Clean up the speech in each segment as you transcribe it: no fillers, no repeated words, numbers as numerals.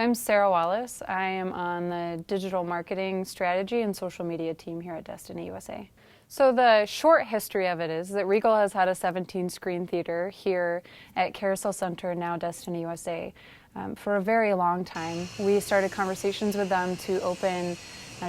So I'm Sarah Wallace. I am on the digital marketing strategy and social media team here at Destiny USA. So the short history of it is that Regal has had a 17-screen theater here at Carousel Center, now Destiny USA, for a very long time. We started conversations with them to open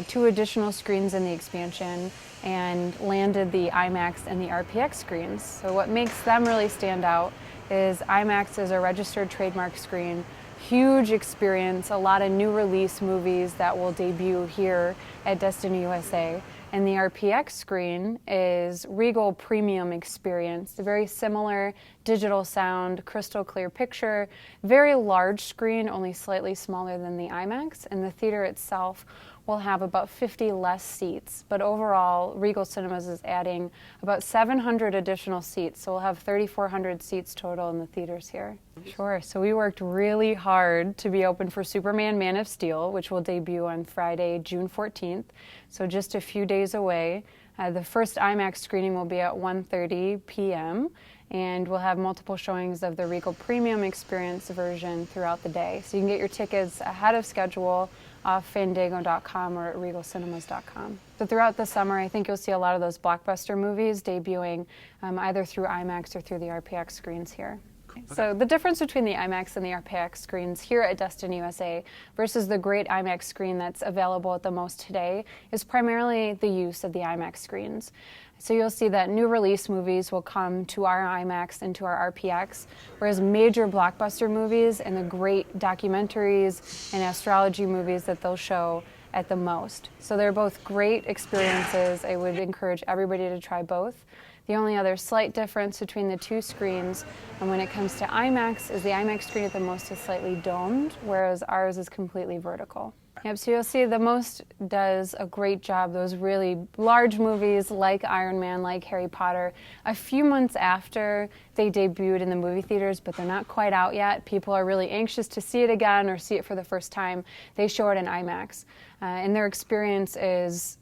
2 additional screens in the expansion and landed the IMAX and the RPX screens. So what makes them really stand out is IMAX is a registered trademark screen, huge experience, a lot of new release movies that will debut here at Destiny USA. And the RPX screen is Regal Premium Experience, a very similar digital sound, crystal clear picture, very large screen, only slightly smaller than the IMAX, and the theater itself will have about 50 less seats. But overall, Regal Cinemas is adding about 700 additional seats, so we'll have 3,400 seats total in the theaters here. Sure, so we worked really hard to be open for Superman Man of Steel, which will debut on Friday, June 14th, so just a few days away. The first IMAX screening will be at 1:30 p.m., and we'll have multiple showings of the Regal Premium Experience version throughout the day. So you can get your tickets ahead of schedule off Fandango.com or at RegalCinemas.com. So throughout the summer, I think you'll see a lot of those blockbuster movies debuting either through IMAX or through the RPX screens here. Okay. So the difference between the IMAX and the RPX screens here at Destiny USA versus the great IMAX screen that's available at the most today is primarily the use of the IMAX screens. So you'll see that new release movies will come to our IMAX and to our RPX, whereas major blockbuster movies and the great documentaries and astrology movies that they'll show at the most. So they're both great experiences. I would encourage everybody to try both. The only other slight difference between the 2 screens, and when it comes to IMAX, is the IMAX screen at the most is slightly domed, whereas ours is completely vertical. Yep, so you'll see the most does a great job, those really large movies like Iron Man, like Harry Potter, a few months after they debuted in the movie theaters, but they're not quite out yet. People are really anxious to see it again or see it for the first time. They show it in IMAX, and their experience is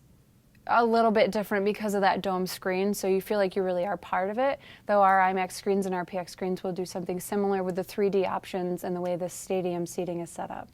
a little bit different because of that dome screen, so you feel like you really are part of it, though our IMAX screens and RPX screens will do something similar with the 3D options and the way the stadium seating is set up.